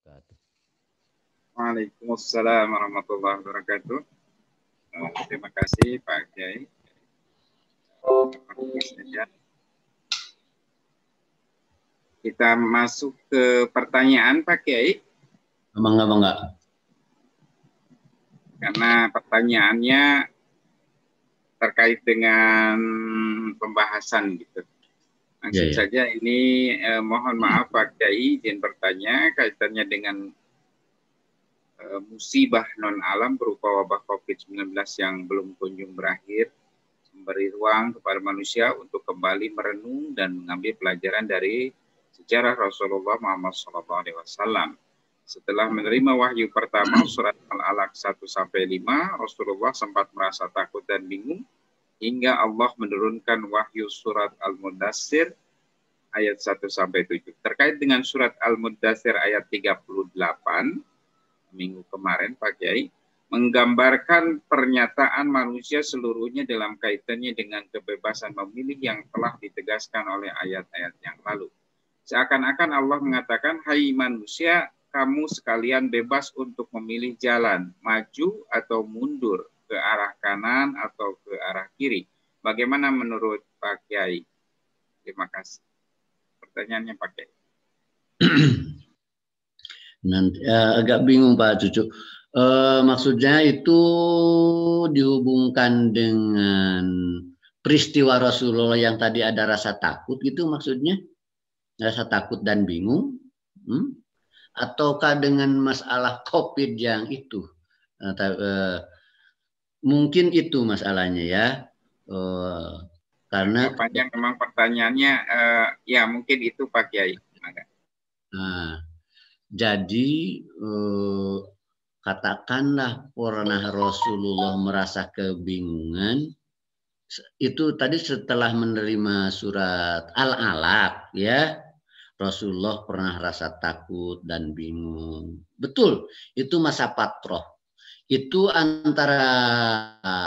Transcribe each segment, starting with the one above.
wabarakatuh. Waalaikumsalam warahmatullahi wabarakatuh. Terima kasih Pak Kiai. Kita masuk ke pertanyaan Pak Kiai. Bangga. Karena pertanyaannya terkait dengan pembahasan gitu. Langsung saja ini mohon maaf Pak Kiai izin bertanya kaitannya dengan musibah non alam berupa wabah COVID-19 yang belum kunjung berakhir, memberi ruang kepada manusia untuk kembali merenung dan mengambil pelajaran dari sejarah Rasulullah Muhammad SAW. Setelah menerima wahyu pertama surat Al-Alaq 1-5, Rasulullah sempat merasa takut dan bingung hingga Allah menurunkan wahyu surat Al-Mudaththir ayat 1-7. Terkait dengan surat Al-Mudaththir ayat 38 minggu kemarin Pak Kiai menggambarkan pernyataan manusia seluruhnya dalam kaitannya dengan kebebasan memilih yang telah ditegaskan oleh ayat-ayat yang lalu. Seakan-akan Allah mengatakan, hai manusia, kamu sekalian bebas untuk memilih jalan, maju atau mundur, ke arah kanan atau ke arah kiri. Bagaimana menurut Pak Kiai? Terima kasih. Pertanyaannya Pak Kiai. Nanti agak bingung Pak Cucu. Maksudnya itu dihubungkan dengan peristiwa Rasulullah yang tadi ada rasa takut gitu maksudnya? Rasa takut dan bingung? Ataukah dengan masalah COVID yang itu? Mungkin itu masalahnya ya. Karena panjang memang pertanyaannya ya mungkin itu Pak Kiai. Nah, jadi katakanlah pernah Rasulullah merasa kebingungan itu tadi setelah menerima surat Al-Alaq ya, Rasulullah pernah rasa takut dan bingung. Betul, itu masa patroh. Itu antara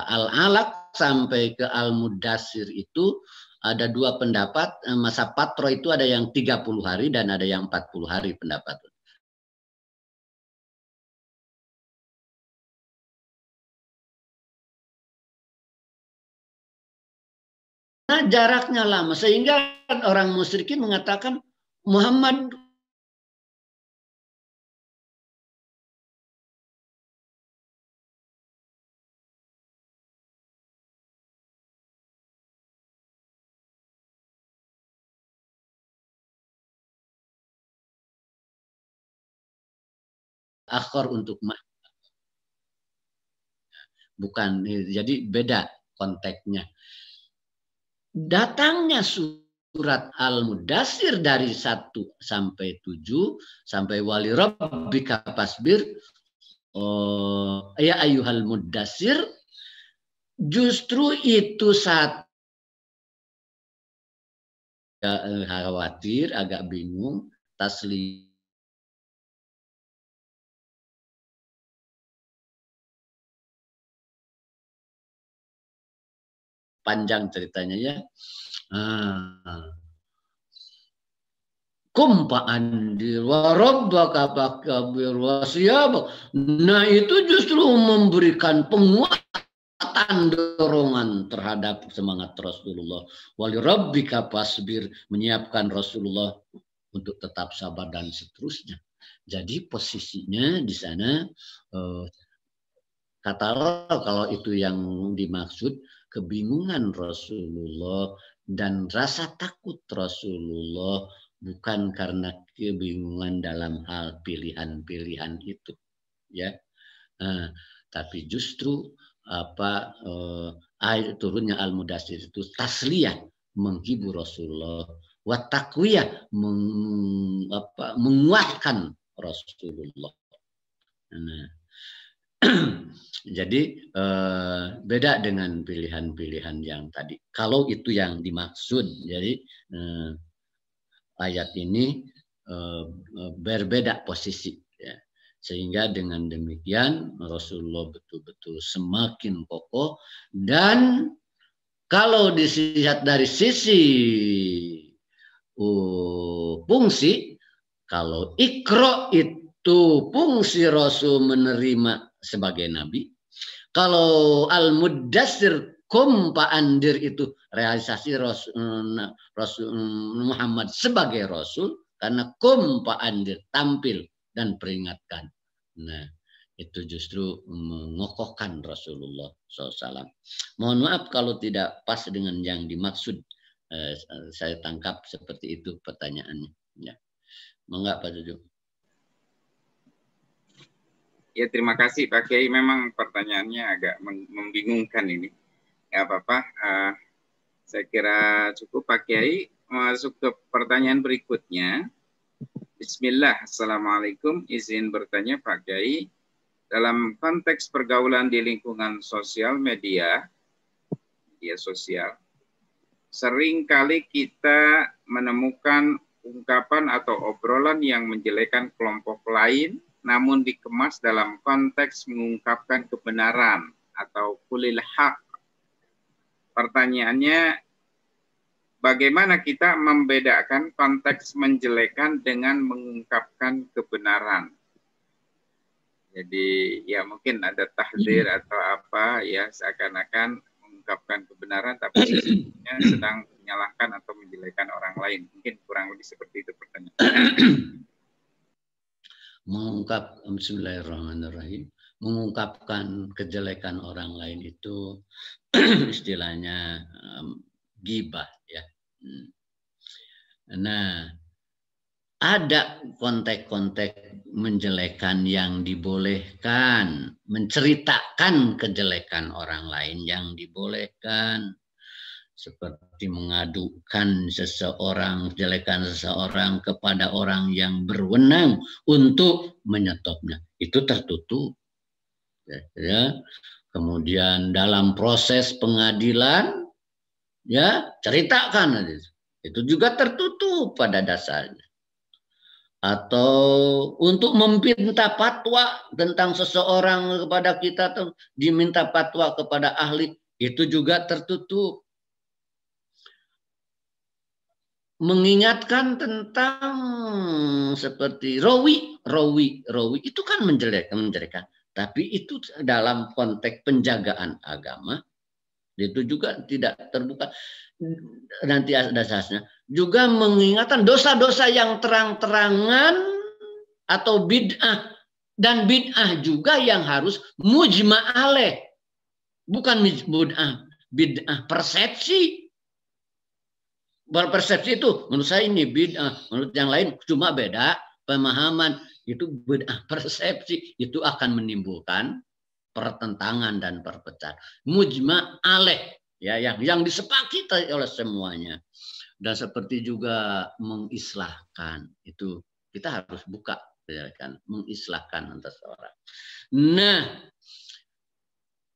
Al-Alaq sampai ke Al-Mudaththir itu ada dua pendapat. Masa patroh itu ada yang 30 hari dan ada yang 40 hari pendapat. Nah, jaraknya lama sehingga orang musyrikin mengatakan Muhammad akhir untuk bukan, jadi beda konteksnya. Datangnya surat Al-Mudaththir dari 1-7 sampai wali rabbika fasbir ya ayyuhal mudaththir, justru itu saat khawatir, agak bingung, taslim. Panjang ceritanya ya. Kumpa andir warabbaka fakabir wasiyab. Nah itu justru memberikan penguatan dorongan terhadap semangat Rasulullah. Wali rabbika fasbir, menyiapkan Rasulullah untuk tetap sabar dan seterusnya. Jadi posisinya di sana katakanlah kalau itu yang dimaksud kebingungan Rasulullah dan rasa takut Rasulullah bukan karena kebingungan dalam hal pilihan-pilihan itu ya, tapi justru ayat turunnya Al-Mudaththir itu tasliyah, menghibur Rasulullah, wa taqwiyah, menguatkan Rasulullah. Jadi beda dengan pilihan-pilihan yang tadi. Kalau itu yang dimaksud, jadi ayat ini berbeda posisi, ya. Sehingga dengan demikian Rasulullah betul-betul semakin kokoh. Dan kalau dilihat dari sisi fungsi, kalau Iqra itu itu fungsi Rasul menerima sebagai nabi. Kalau al-muddatsir kum andir itu realisasi Rasul Muhammad sebagai Rasul, karena kum andir tampil dan peringatkan. Nah, itu justru mengokohkan Rasulullah SAW. Mohon maaf kalau tidak pas dengan yang dimaksud. Saya tangkap seperti itu pertanyaannya. Ya. Monggo Pak Cucu. Ya, terima kasih Pak Kiai. Memang pertanyaannya agak membingungkan ini. Ya apa-apa. Saya kira cukup Pak Kiai. Masuk ke pertanyaan berikutnya. Bismillah. Assalamualaikum. Izin bertanya Pak Kiai. Dalam konteks pergaulan di lingkungan sosial media sosial, sering kali kita menemukan ungkapan atau obrolan yang menjelekan kelompok lain, namun dikemas dalam konteks mengungkapkan kebenaran atau qulil haq. Pertanyaannya, bagaimana kita membedakan konteks menjelekan dengan mengungkapkan kebenaran? Jadi ya mungkin ada tahdir atau apa ya, seakan-akan mengungkapkan kebenaran tapi sesungguhnya sedang menyalahkan atau menjelekan orang lain. Mungkin kurang lebih seperti itu pertanyaan. Bismillahirrahmanirrahim. Mengungkapkan kejelekan orang lain itu istilahnya ghibah ya. Nah, ada konteks-konteks menjelekan yang dibolehkan, menceritakan kejelekan orang lain yang dibolehkan, seperti mengadukan seseorang, kejelekan seseorang kepada orang yang berwenang untuk menyetopnya. Itu tertutup. Ya. Kemudian dalam proses pengadilan, ya ceritakan. Itu juga tertutup pada dasarnya. Atau untuk meminta fatwa tentang seseorang kepada kita, atau diminta fatwa kepada ahli, itu juga tertutup. Mengingatkan tentang seperti rawi itu kan menjelekan, tapi itu dalam konteks penjagaan agama, itu juga tidak terbuka. Nanti ada asasnya juga mengingatkan dosa-dosa yang terang-terangan atau bid'ah, dan bid'ah juga yang harus mujma' alaih, bukan bid'ah persepsi. Berpersepsi itu menurut saya ini bid'ah, menurut yang lain cuma beda pemahaman. Itu bid'ah persepsi, itu akan menimbulkan pertentangan dan perpecahan. Mujma' alaih ya, yang disepakati oleh semuanya. Dan seperti juga mengislahkan, itu kita harus buka ya kan, mengislahkan antar seorang. Nah,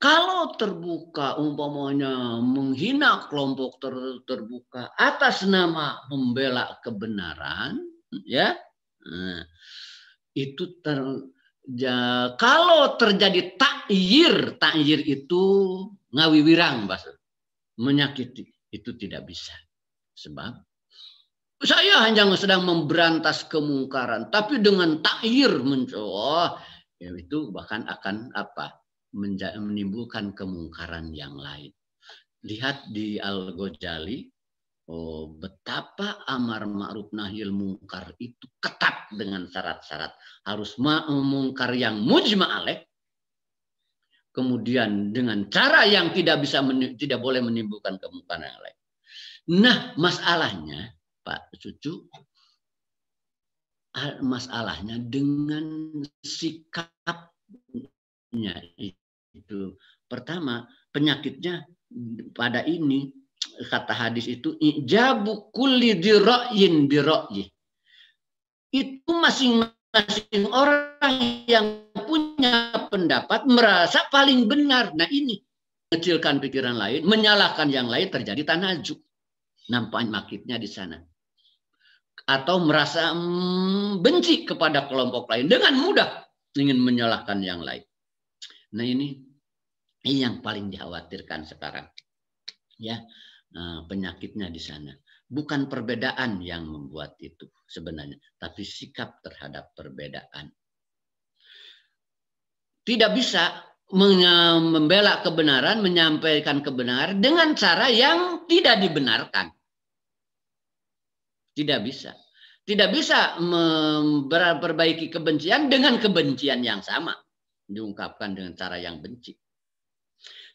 kalau terbuka umpamanya menghina kelompok terbuka atas nama membela kebenaran, ya, nah, itu kalau terjadi ta'yir itu ngawiwirang, bahasa menyakiti, itu tidak bisa. Sebab saya hanya sedang memberantas kemungkaran, tapi dengan ta'yir mencoba, ya itu bahkan akan apa? Menimbulkan kemungkaran yang lain. Lihat di Al-Ghazali, betapa amar ma'ruf nahil mungkar itu ketat dengan syarat-syarat. Harus mungkar yang mujma' alaih. Kemudian dengan cara yang tidak boleh menimbulkan kemungkaran yang lain. Nah, masalahnya Pak Cucu, masalahnya dengan sikapnya itu. Pertama, penyakitnya pada ini, kata hadis itu, ijabu kulli dira'yin bira'yi. Itu masing-masing orang yang punya pendapat merasa paling benar. Nah ini, mengecilkan pikiran lain, menyalahkan yang lain, terjadi tanajuk. Nampak makitnya di sana. Atau merasa benci kepada kelompok lain dengan mudah ingin menyalahkan yang lain. Nah ini yang paling dikhawatirkan sekarang, ya, penyakitnya di sana. Bukan perbedaan yang membuat itu sebenarnya, tapi sikap terhadap perbedaan. tidak bisa membela kebenaran, menyampaikan kebenaran dengan cara yang tidak dibenarkan. Tidak bisa. Tidak bisa memperbaiki kebencian dengan kebencian yang sama. Diungkapkan dengan cara yang benci.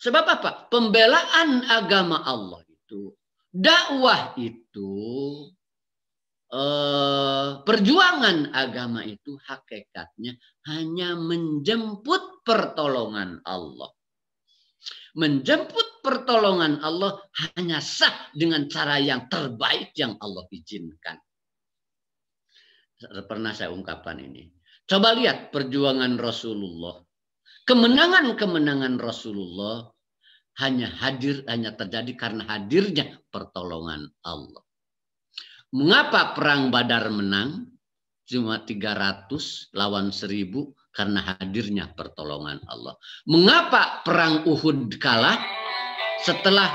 Sebab apa? Pembelaan agama Allah itu, dakwah itu, perjuangan agama itu hakikatnya hanya menjemput pertolongan Allah. Menjemput pertolongan Allah hanya sah dengan cara yang terbaik yang Allah izinkan. Pernah saya ungkapkan ini. Coba lihat perjuangan Rasulullah. Kemenangan-kemenangan Rasulullah hanya terjadi karena hadirnya pertolongan Allah. Mengapa perang Badar menang? Cuma 300 lawan 1000 karena hadirnya pertolongan Allah. Mengapa perang Uhud kalah? Setelah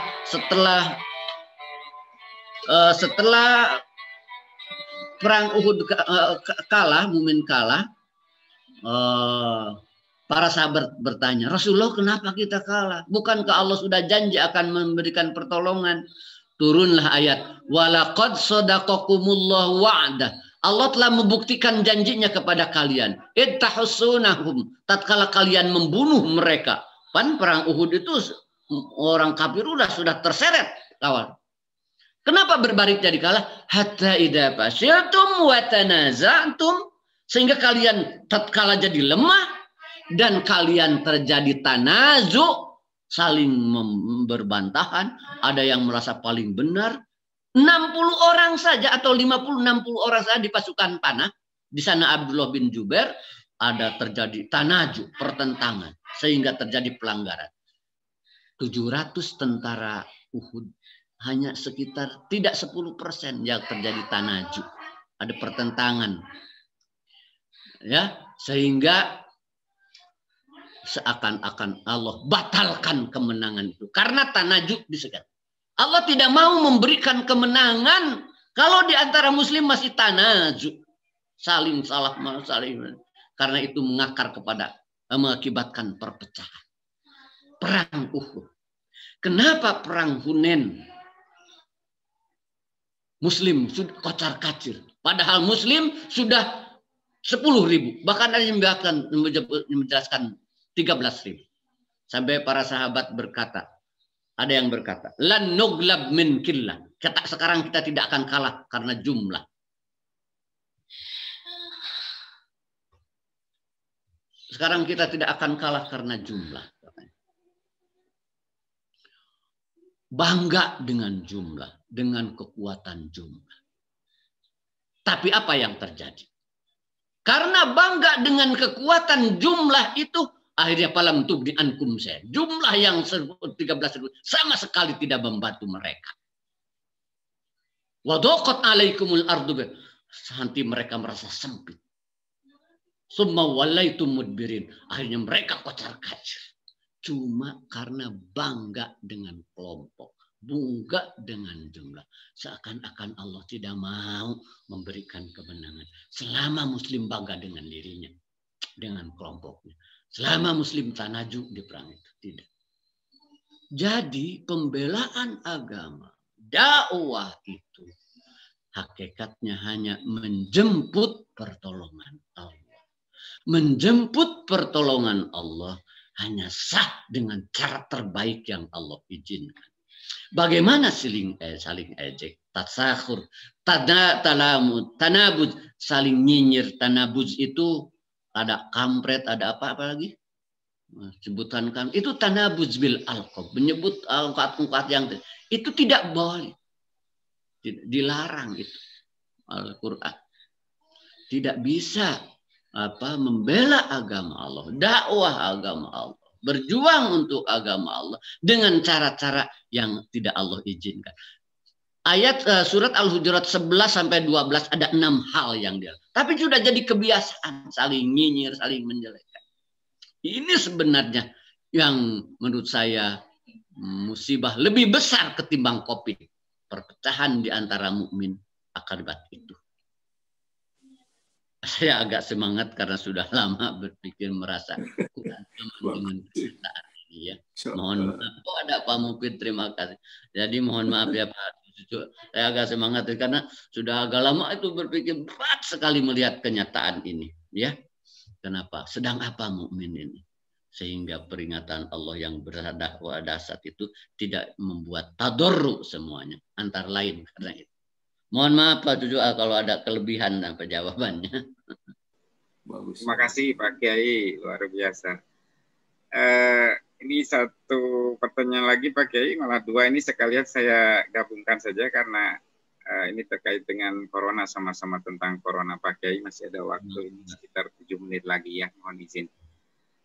perang Uhud kalah, Mukmin kalah, para sahabat bertanya, Rasulullah kenapa kita kalah? Bukankah Allah sudah janji akan memberikan pertolongan? Turunlah ayat, walaqad sadaqakumullahu wa'dah. Allah telah membuktikan janjinya kepada kalian. Ittahussunahum, tatkala kalian membunuh mereka. Pan perang Uhud itu orang kafir sudah terseret lawan. Kenapa berbalik jadi kalah? Hatta idza fasyiltum wa tanaza'tum, sehingga kalian tatkala jadi lemah dan kalian terjadi tanazu, saling berbantahan, ada yang merasa paling benar. 60 orang saja atau 50-60 orang saja di pasukan panah. Di sana Abdullah bin Jubair ada terjadi tanaju, pertentangan, sehingga terjadi pelanggaran. 700 tentara Uhud hanya sekitar tidak 10% yang terjadi tanaju, ada pertentangan, ya, sehingga seakan-akan Allah batalkan kemenangan itu karena tanaju disekat. Allah tidak mau memberikan kemenangan kalau di antara Muslim masih tanaju, saling salah, karena itu mengakar kepada mengakibatkan perpecahan. Perang Uhud. Kenapa perang Hunain? Muslim sudah kocar kacir. Padahal Muslim sudah 10.000. Bahkan ada yang menjelaskan 13.000. Sampai para sahabat berkata, ada yang berkata, lan nuglab min killah. Sekarang kita tidak akan kalah karena jumlah. Sekarang kita tidak akan kalah karena jumlah. Bangga dengan jumlah, dengan kekuatan jumlah. Tapi apa yang terjadi? Karena bangga dengan kekuatan jumlah itu, akhirnya palam tubdi ankum saya. Jumlah yang 13.000 sama sekali tidak membantu mereka. Wadaqat alaikumul ardu. Nanti mereka merasa sempit. Summa walaitum mudbirin. Akhirnya mereka kocar kacir. Cuma karena bangga dengan kelompok, bangga dengan jumlah. Seakan-akan Allah tidak mau memberikan kemenangan. Selama Muslim bangga dengan dirinya, dengan kelompoknya. Selama Muslim tanaju di perang itu. Tidak. Jadi pembelaan agama, dakwah itu, hakikatnya hanya menjemput pertolongan Allah. Menjemput pertolongan Allah hanya sah dengan cara terbaik yang Allah izinkan. Bagaimana saling ejek, tasakhur, tanabuz, saling nyinyir. Tanabuz itu ada kampret, ada apa lagi? Sebutan kan itu tanabuz bil alqab, menyebut ungkat-ungkat yang itu tidak boleh. Dilarang itu Al-Qur'an. Tidak bisa membela agama Allah, dakwah agama Allah, berjuang untuk agama Allah dengan cara-cara yang tidak Allah izinkan. Ayat surat Al-Hujurat 11 sampai 12 ada 6 hal yang dia. Tapi sudah jadi kebiasaan saling nyinyir, saling menjelekkan. Ini sebenarnya yang menurut saya musibah lebih besar ketimbang Covid. Perpecahan di antara mukmin akibat itu. saya agak semangat karena sudah lama berpikir merasa kurang aman dengan kenyataan ini ya. Mohon maaf. Oh, ada Pak Mufid, terima kasih. Jadi mohon maaf ya Pak. Saya agak semangat karena sudah agak lama itu berpikir berat sekali melihat kenyataan ini ya. Kenapa? Sedang apa mukmin ini? Sehingga peringatan Allah yang berdakwah dasar itu tidak membuat tadorru semuanya. Antara lain karena itu. Mohon maaf Pak Cucu kalau ada kelebihan apa jawabannya. Bagus. Terima kasih Pak Kiai, luar biasa. Ini satu pertanyaan lagi Pak Kiai, malah dua ini sekalian saya gabungkan saja karena ini terkait dengan corona, sama-sama tentang corona Pak Kiai. Masih ada waktu ini sekitar 7 menit lagi ya, mohon izin.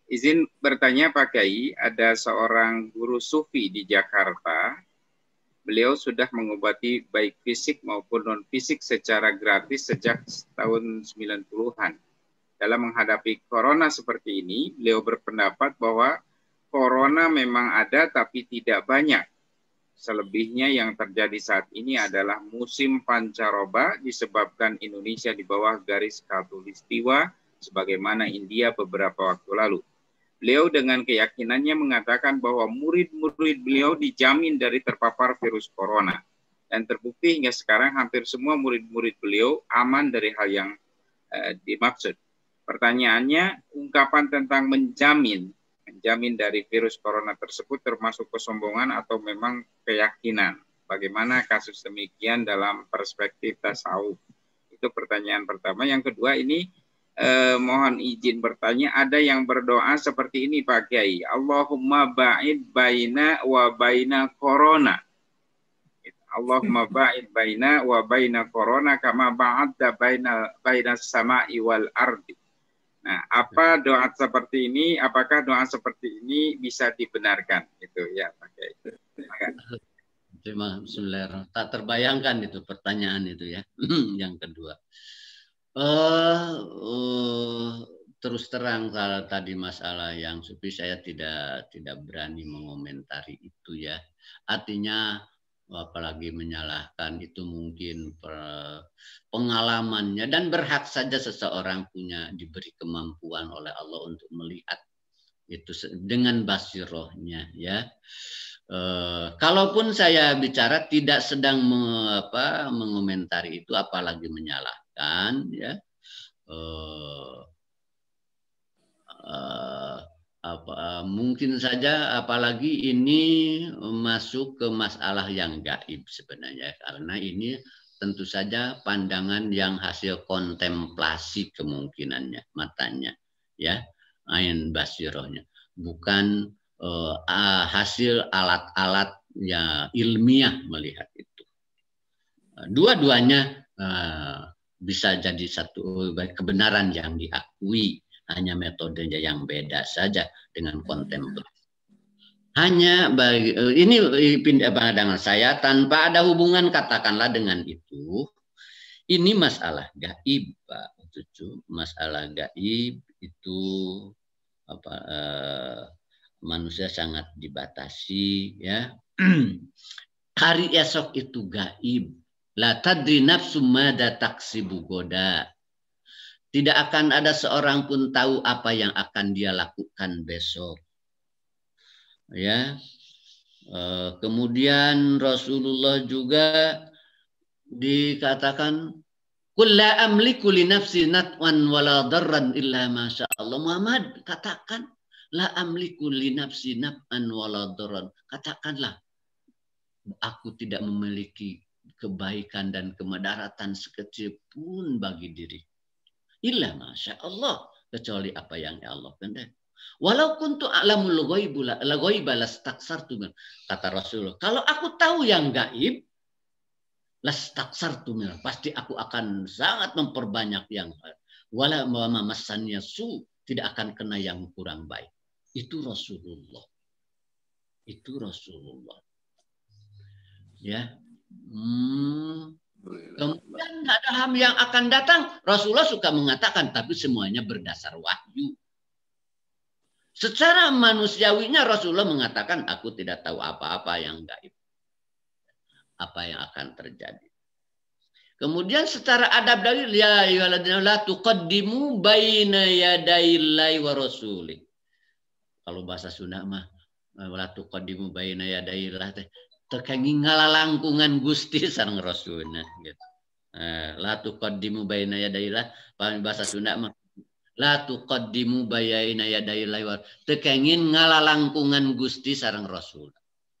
Izin bertanya Pak Kiai, ada seorang guru sufi di Jakarta. Beliau sudah mengobati baik fisik maupun non-fisik secara gratis sejak tahun 90-an. Dalam menghadapi corona seperti ini, beliau berpendapat bahwa corona memang ada tapi tidak banyak. Selebihnya yang terjadi saat ini adalah musim pancaroba disebabkan Indonesia di bawah garis khatulistiwa sebagaimana India beberapa waktu lalu. Beliau dengan keyakinannya mengatakan bahwa murid-murid beliau dijamin dari terpapar virus corona. Dan terbukti hingga sekarang hampir semua murid-murid beliau aman dari hal yang dimaksud. Pertanyaannya, ungkapan tentang menjamin dari virus corona tersebut termasuk kesombongan atau memang keyakinan? Bagaimana kasus demikian dalam perspektif tasawuf? Itu pertanyaan pertama. Yang kedua ini, mohon izin bertanya, ada yang berdoa seperti ini Pak Kiai, Allahumma ba'id baina wa baina corona. Allahumma ba'id baina wa baina corona kama ba'adta baina sama'i wal ardi. Nah, apa doa seperti ini? Apakah doa seperti ini bisa dibenarkan? Itu ya Pak Kiai. Bismillahirrahmanirrahim. Tak terbayangkan itu pertanyaan itu ya. Yang kedua. Terus terang kalau tadi masalah yang sufi saya tidak berani mengomentari itu ya. Artinya apalagi menyalahkan itu mungkin pengalamannya dan berhak saja seseorang diberi kemampuan oleh Allah untuk melihat itu dengan basirohnya ya. Kalaupun saya bicara tidak sedang mengomentari itu apalagi menyalahkan ya. Mungkin saja apalagi ini masuk ke masalah yang gaib sebenarnya karena ini tentu saja pandangan yang hasil kontemplasi kemungkinannya matanya ya, ain basirohnya, bukan hasil alat-alat ya ilmiah melihat itu. Dua-duanya bisa jadi satu kebenaran yang diakui, hanya metodenya yang beda saja dengan kontemplasi. Hanya ini pandangan saya tanpa ada hubungan katakanlah dengan itu. Ini masalah gaib, Pak Cucu. Masalah gaib itu manusia sangat dibatasi ya. Hari esok itu gaib. La tadri nafsum mada taksibu goda. Tidak akan ada seorang pun tahu apa yang akan dia lakukan besok. Ya. Kemudian Rasulullah juga dikatakan qul la amliku li nafsi natwan wala darran illa ma syaa Allah. Muhammad katakan la amliku li nafsi natwan wala darran. Katakanlah aku tidak memiliki kebaikan dan kemudaratan sekecil pun bagi diri. Illa masya Allah, kecuali apa yang Allah kehendaki. Walau kuntu a'lamul ghaiba lastaksartu, kata Rasulullah. Kalau aku tahu yang gaib, lastaksartu, pasti aku akan sangat memperbanyak yang wala mamassannya su, tidak akan kena yang kurang baik. Itu Rasulullah. Itu Rasulullah. Ya. Kemudian ada hal yang akan datang, Rasulullah suka mengatakan, tapi semuanya berdasar wahyu. Secara manusiawinya Rasulullah mengatakan, aku tidak tahu apa-apa yang gaib. Apa yang akan terjadi. Kemudian secara adab dalil ya ayyuhalladzina la tuqaddimu baina yadayillahi wa rasuli. Kalau bahasa Sunda mah la tuqaddimu baina yadayillah teh tekengi ngalalangkungan Gusti sareng Rasulna gitu. La tuqaddimu baina yadayillah bahasa Sunda mah la tuqaddimu baina yadayillah wa tekengin ngalalangkungan Gusti sareng Rasul.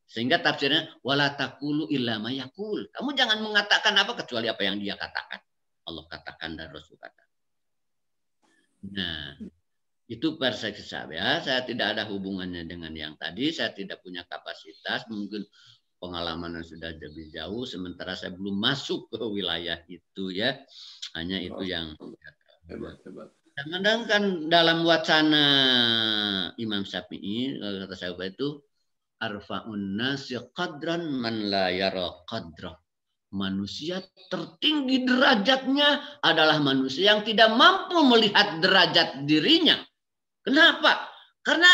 Sehingga tafsirnya wala taqulu illa ma yaqul. Kamu jangan mengatakan apa kecuali apa yang dia katakan. Allah katakan dan Rasul katakan. Nah, itu persepsi saya. Saya tidak ada hubungannya dengan yang tadi. Saya tidak punya kapasitas. Mungkin pengalaman yang sudah lebih jauh. Sementara saya belum masuk ke wilayah itu ya. Hanya itu yang hebat. Sedangkan dalam wacana Imam Syafi'i kata saya itu arfa'un nasi qadran man la yara qadrah. Manusia tertinggi derajatnya adalah manusia yang tidak mampu melihat derajat dirinya. Kenapa? Karena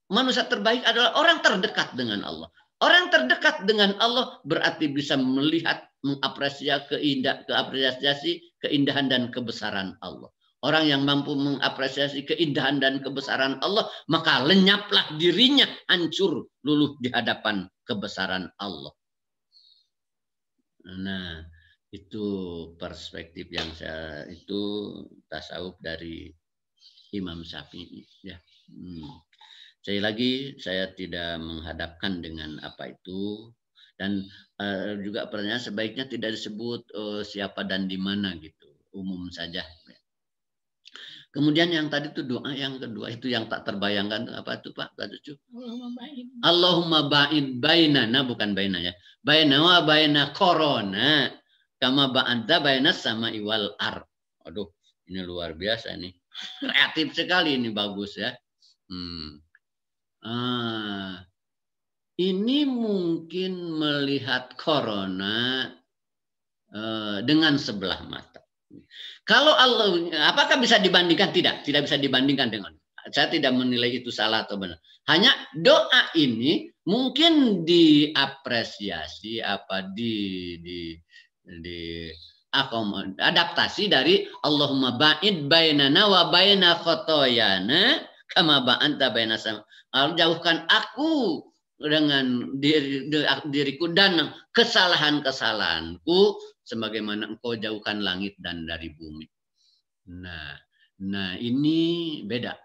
manusia terbaik adalah orang terdekat dengan Allah. Orang terdekat dengan Allah berarti bisa melihat, mengapresiasi keindahan dan kebesaran Allah. Orang yang mampu mengapresiasi keindahan dan kebesaran Allah, maka lenyaplah dirinya, hancur luluh di hadapan kebesaran Allah. Nah, itu perspektif yang itu tasawuf dari Imam Syafi'i. Ya. Sekali lagi, saya tidak menghadapkan dengan apa itu. Dan juga pertanyaan sebaiknya tidak disebut siapa dan di mana gitu. Umum saja. Kemudian yang tadi itu doa yang kedua itu yang tak terbayangkan apa itu Pak? Allahumma ba'id bainana bukan baina ya. Baina wa baina corona kama ba'adta baina sama iwal ar. Aduh, ini luar biasa nih. Kreatif sekali ini bagus ya. Ini mungkin melihat corona dengan sebelah mata. Kalau Allah, apakah bisa dibandingkan? Tidak bisa dibandingkan dengan. Saya tidak menilai itu salah atau benar. Hanya doa ini mungkin diapresiasi adaptasi dari Allahumma ba'id bainana wa baina khotoyana kama ba'anta baina sama. Jauhkan aku dengan diriku dan kesalahan-kesalahanku sebagaimana engkau jauhkan langit dan dari bumi. Nah ini beda.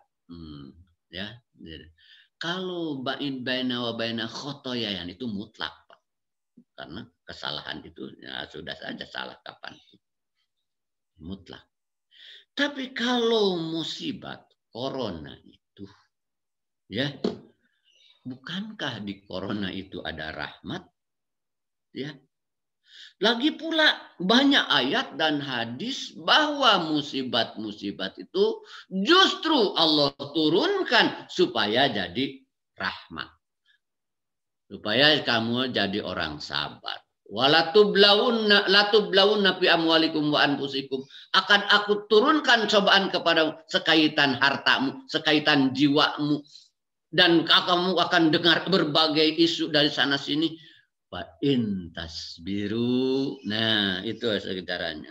Ya. Kalau ba'id baina wa baina khotoyayan itu mutlak, Pak. Karena kesalahan itu ya, sudah saja salah kapan. Mutlak. Tapi kalau musibat corona itu ya, bukankah di corona itu ada rahmat? Ya. Lagi pula banyak ayat dan hadis bahwa musibat-musibat itu justru Allah turunkan supaya jadi rahmat. Supaya kamu jadi orang sabar. Latublaunna fi amwalikum wa anfusikum. Akan aku turunkan cobaan kepada sekaitan hartamu, sekaitan jiwamu. Dan kamu akan dengar berbagai isu dari sana sini. Wa in tasbiru. Nah, itu sekitarnya.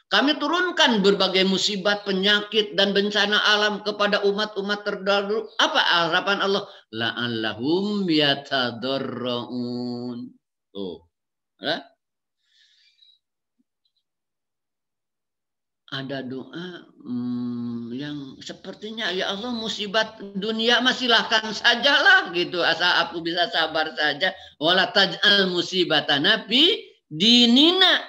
Kami turunkan berbagai musibat, penyakit dan bencana alam kepada umat-umat terdahulu. Apa harapan Allah? La'allahum yatadarra'un. Tuh. Ada doa yang sepertinya ya Allah musibat dunia silahkan sajalah gitu asal aku bisa sabar saja. Wala taj'al musibatana fi dinina.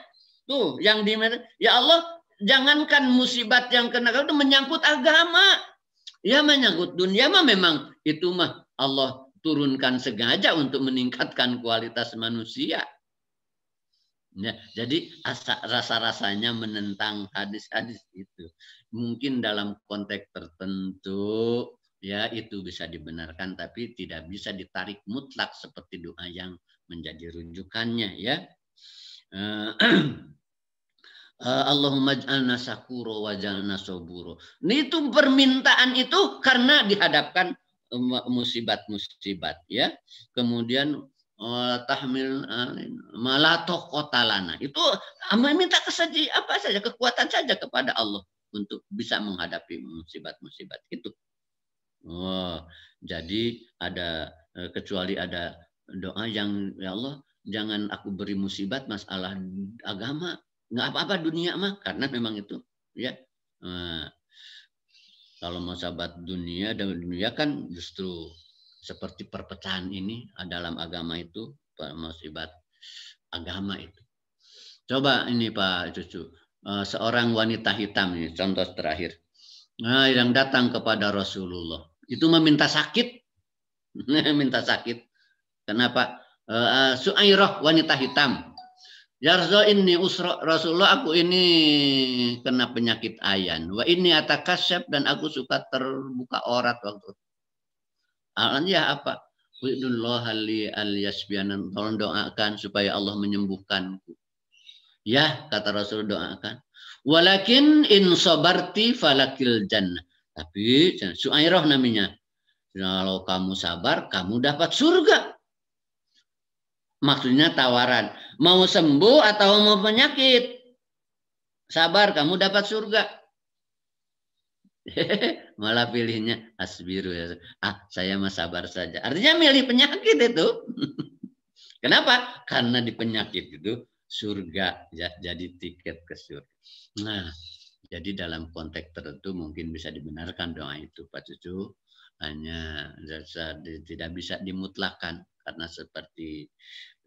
Tuh yang di ya Allah jangankan musibat yang kena itu menyangkut agama. Ya menyangkut dunia mah memang itu mah Allah turunkan sengaja untuk meningkatkan kualitas manusia. Ya, jadi rasa-rasanya menentang hadis-hadis itu mungkin dalam konteks tertentu ya itu bisa dibenarkan tapi tidak bisa ditarik mutlak seperti doa yang menjadi rujukannya ya. Allahumma ij'alna sakuro wa ij'alna saburo. Itu permintaan itu karena dihadapkan musibat-musibat ya. Kemudian tahmil malah tokotalana. Itu minta apa saja, kekuatan saja kepada Allah untuk bisa menghadapi musibat-musibat itu. Oh, jadi ada kecuali ada doa yang ya Allah jangan aku beri musibat masalah agama, nggak apa-apa dunia mah, karena memang itu ya. Kalau mau sahabat dunia dan dunia kan justru seperti perpecahan ini dalam agama itu, musibat agama itu. Coba ini Pak Cucu, seorang wanita hitam ini contoh terakhir, yang datang kepada Rasulullah itu meminta sakit, minta sakit. Kenapa? Suairah wanita hitam. Yarzo ini Rasulullah, aku ini kena penyakit ayan. Wa ini atakasyaf, dan aku suka terbuka aurat waktu. Ya apa? Tolong doakan supaya Allah menyembuhkanku. Ya, kata Rasul, doakan. Walakin in sabarti falakil jannah. Tapi Suairah namanya. Kalau kamu sabar, kamu dapat surga. Maksudnya tawaran. Mau sembuh atau mau penyakit? Sabar, kamu dapat surga. Malah pilihnya asbiru ya. Saya mah sabar saja. Artinya milih penyakit itu. Kenapa? Karena di penyakit itu surga ya, jadi tiket ke surga. Nah, jadi dalam konteks tertentu mungkin bisa dibenarkan doa itu Pak Cucu. Hanya tidak bisa dimutlakan karena seperti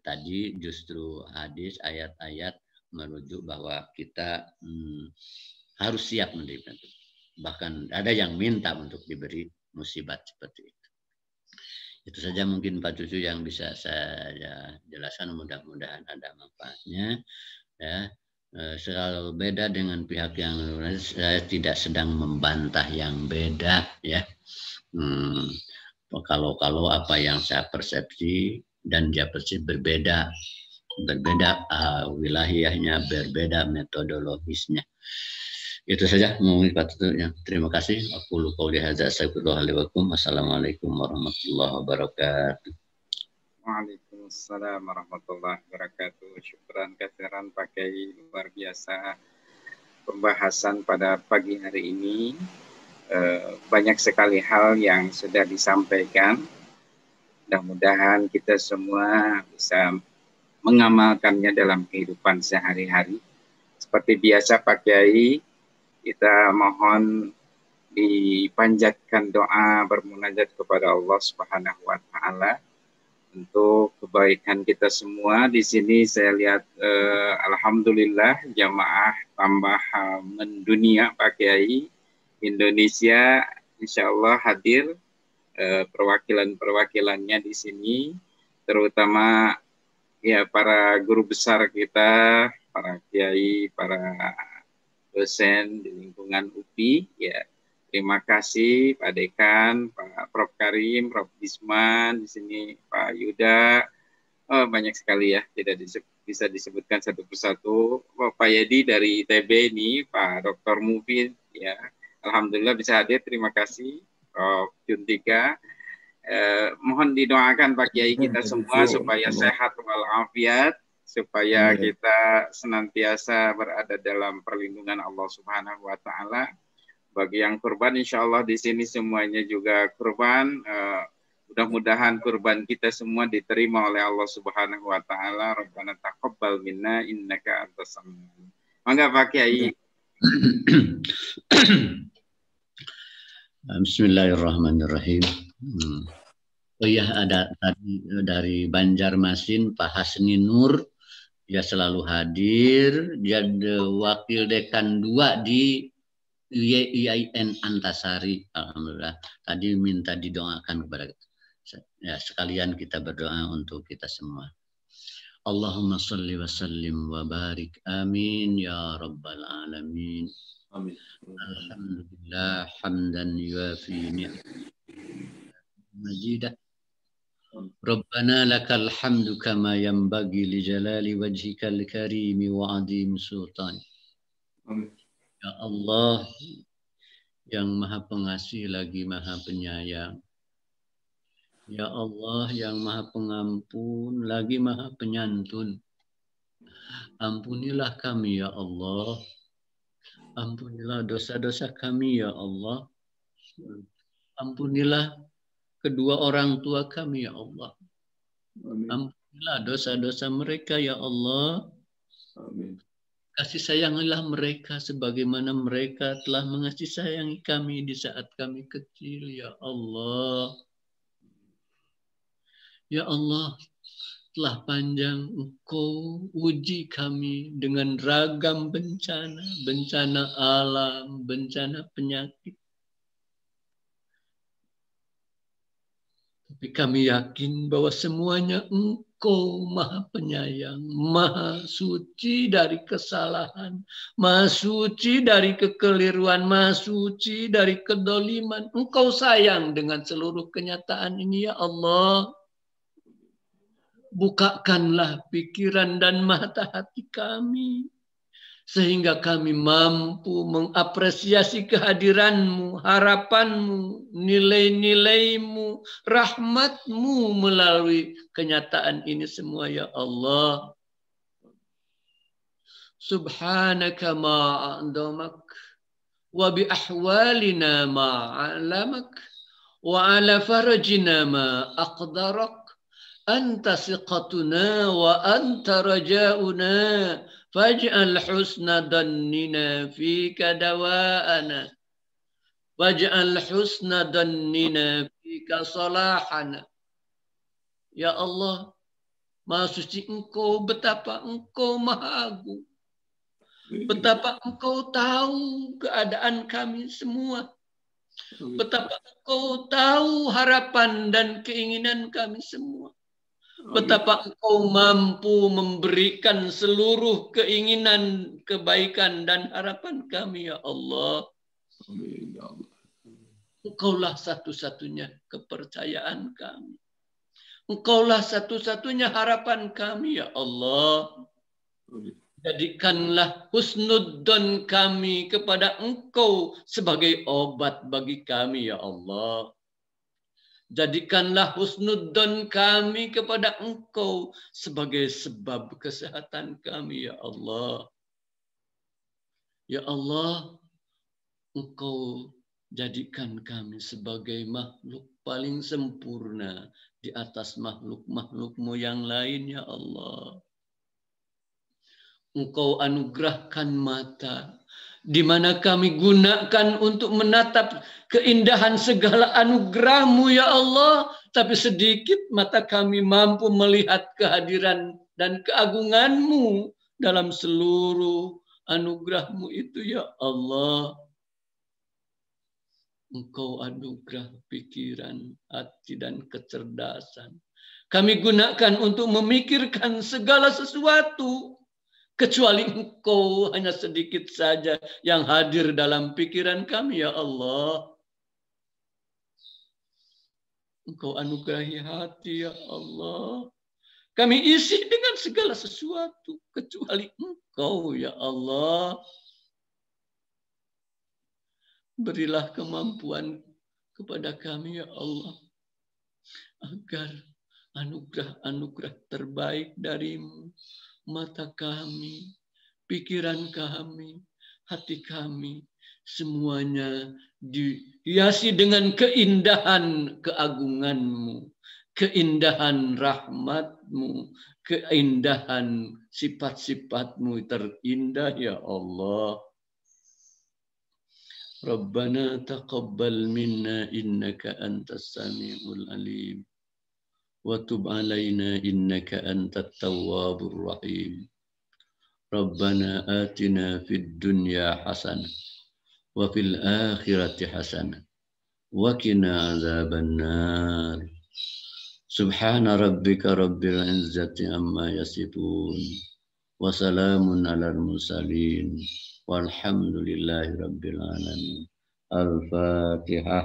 tadi justru hadis ayat-ayat merujuk bahwa kita harus siap menerima itu. Bahkan ada yang minta untuk diberi musibat seperti itu. Itu saja mungkin Pak Cucu yang bisa saya jelaskan, mudah-mudahan ada manfaatnya. Ya, selalu beda dengan pihak yang saya tidak sedang membantah yang beda ya. Kalau apa yang saya persepsi dan dia persepsi berbeda wilayahnya, berbeda metodologisnya. Itu saja mungkin Pak Cucu ya. Terima kasih. Aku qouli hadza astaghfirullahaladzim. Wassalamualaikum warahmatullahi wabarakatuh. Waalaikumsalam warahmatullahi wabarakatuh. Syukran katsiran Pak Kiai, luar biasa pembahasan pada pagi hari ini. Banyak sekali hal yang sudah disampaikan. Mudah-mudahan kita semua bisa mengamalkannya dalam kehidupan sehari-hari. Seperti biasa Pak Kiai, kita mohon dipanjatkan doa bermunajat kepada Allah Subhanahu wa taala untuk kebaikan kita semua. Di sini saya lihat alhamdulillah jamaah tambah mendunia Pak Kiai. Indonesia insyaallah hadir perwakilan-perwakilannya di sini, terutama ya para guru besar kita, para kiai, para dosen di lingkungan UPI ya. Terima kasih Pak Dekan, Pak Prof Karim, Prof Disman, di sini Pak Yuda. Banyak sekali ya, tidak bisa disebutkan satu persatu. Pak Yedi dari ITB ini, Pak Dr. Mufid ya. Alhamdulillah bisa hadir, terima kasih Prof Juntika. Mohon didoakan Pak Kiai kita semua supaya sehat walafiat, supaya kita senantiasa berada dalam perlindungan Allah Subhanahu wa taala. Bagi yang kurban, insya Allah di sini semuanya juga kurban. Mudah-mudahan kurban kita semua diterima oleh Allah Subhanahu wa taala. Rabbana taqabbal minna innaka antas samiul. Mangga Pak Kiai. Bismillahirrahmanirrahim. Oh iya, ada tadi dari Banjarmasin Pak Hasni Nur, dia selalu hadir. Dia wakil dekan 2 di IAIN Antasari. Alhamdulillah. Tadi minta didoakan kepada kita. Ya, sekalian kita berdoa untuk kita semua. Allahumma salli wa sallim wa barik. Amin ya rabbal alamin. Amin. Alhamdulillah hamdan yuafi majidah. Rabbana lakal hamdu kama yanbaghi li jalali wajhikal karimi wa adim sultani. Amin. Ya Allah yang maha pengasih lagi maha penyayang, Ya Allah yang Maha Pengampun lagi Maha Penyantun. Ampunilah kami ya Allah. Ampunilah dosa-dosa kami ya Allah. Ampunilah kedua orang tua kami ya Allah. Ampunilah dosa-dosa mereka ya Allah. Amin. Kasih sayangilah mereka sebagaimana mereka telah mengasihi sayangi kami di saat kami kecil ya Allah. Ya Allah, telah panjang Engkau uji kami dengan ragam bencana, bencana alam, bencana penyakit. Tapi kami yakin bahwa semuanya Engkau Maha Penyayang, Maha Suci dari kesalahan, Maha Suci dari kekeliruan, Maha Suci dari kedoliman. Engkau sayang dengan seluruh kenyataan ini ya Allah. Bukakanlah pikiran dan mata hati kami, sehingga kami mampu mengapresiasi kehadiran-Mu, harapan-Mu, nilai-nilai-Mu, rahmat-Mu melalui kenyataan ini semua ya Allah. Subhanaka ma'andamak, wa bi ahwalina ma'alamak, wa ala farajina ma'aqdarak. Anta siqatuna wa anta raja'una faj'al husna dhannina fika dawa'ana waj'al husna dhannina fika salahana. Ya Allah, Maha Suci Engkau, betapa Engkau Maha Agung, betapa Engkau tahu keadaan kami semua, betapa Engkau tahu harapan dan keinginan kami semua. Betapa Engkau mampu memberikan seluruh keinginan, kebaikan dan harapan kami ya Allah. Amin ya Allah. Engkaulah satu-satunya kepercayaan kami. Engkaulah satu-satunya harapan kami ya Allah. Jadikanlah husnudzon kami kepada Engkau sebagai obat bagi kami ya Allah. Jadikanlah husnudzon kami kepada Engkau sebagai sebab kesehatan kami ya Allah. Ya Allah, Engkau jadikan kami sebagai makhluk paling sempurna di atas makhluk-makhluk-Mu yang lain ya Allah. Engkau anugerahkan mata di mana kami gunakan untuk menatap keindahan segala anugerah-Mu ya Allah, tapi sedikit mata kami mampu melihat kehadiran dan keagungan-Mu dalam seluruh anugerah-Mu itu ya Allah. Engkau anugerah pikiran, hati dan kecerdasan. Kami gunakan untuk memikirkan segala sesuatu. Kecuali Engkau hanya sedikit saja yang hadir dalam pikiran kami ya Allah. Engkau anugerahi hati ya Allah. Kami isi dengan segala sesuatu kecuali Engkau ya Allah. Berilah kemampuan kepada kami ya Allah. Agar anugerah-anugerah terbaik dari-Mu, mata kami, pikiran kami, hati kami, semuanya dihiasi dengan keindahan keagungan-Mu, keindahan rahmat-Mu, keindahan sifat-sifat-Mu terindah ya Allah. Rabbana taqabbal minna innaka antas samiul alim. وتب علينا إنك أنت التواب الرحيم ربنا آتنا في الدنيا حسنة وفي الآخرة حسنة وقنا عذاب النار سبحان ربك رب العزة عما يصفون وسلام على المرسلين والحمد لله رب العالمين الفاتحة.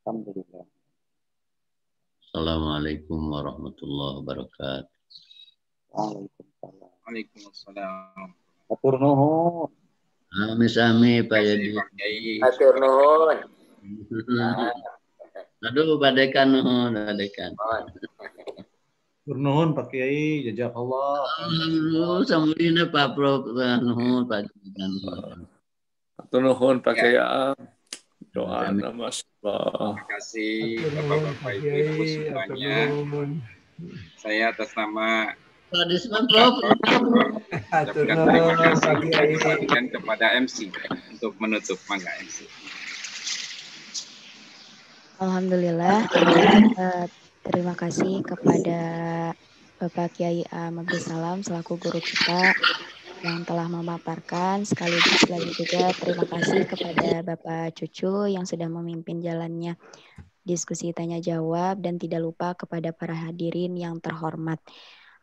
Alhamdulillah. Assalamualaikum warahmatullahi wabarakatuh. Waalaikumsalam. Waalaikumsalam. Atur nuhun. Sami Pak Yadi. Pak Kiai. Atur nuhun. Aduh, Pak Dekan nuhun, Pak Dekan. Nuhun Pak Kiai, jazakallah. Samudina Pak Prof, nuhun Pak Dekan. Atur nuhun Pak Ya. Kiai. Doa Masya Allah. Terima kasih Bapak-Bapak Ibu semuanya. Saya atas nama Pak Disman Prof. ucapkan terima kasih dan kepada MC untuk menutup. Mangga MC. Alhamdulillah, terima kasih kepada Bapak Kiai Abdus Salam selaku guru kita yang telah memaparkan. Sekaligus lagi juga terima kasih kepada Bapak Cucu yang sudah memimpin jalannya diskusi tanya jawab, dan tidak lupa kepada para hadirin yang terhormat.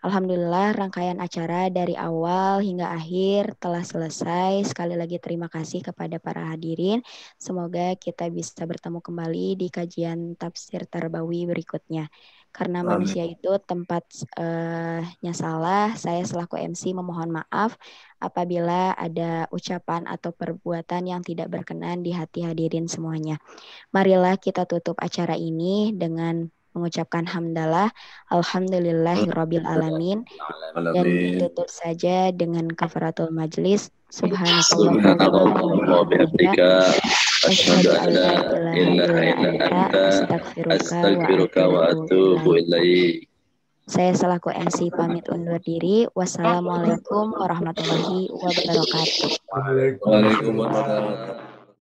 Alhamdulillah rangkaian acara dari awal hingga akhir telah selesai. Sekali lagi terima kasih kepada para hadirin. Semoga kita bisa bertemu kembali di kajian tafsir Tarbawi berikutnya. Karena manusia itu tempatnya salah, saya selaku MC memohon maaf apabila ada ucapan atau perbuatan yang tidak berkenan di hati hadirin semuanya. Marilah kita tutup acara ini dengan mengucapkan hamdalah, alhamdulillahirabbil alamin, dan ditutup saja dengan kafaratul majlis. Subhanallah wa bihamdika, asyhadu an la ilaha illa anta, astaghfiruka wa atubu ilaik. Saya selaku MC pamit undur diri. Wassalamualaikum warahmatullahi wabarakatuh. Waalaikumsalam.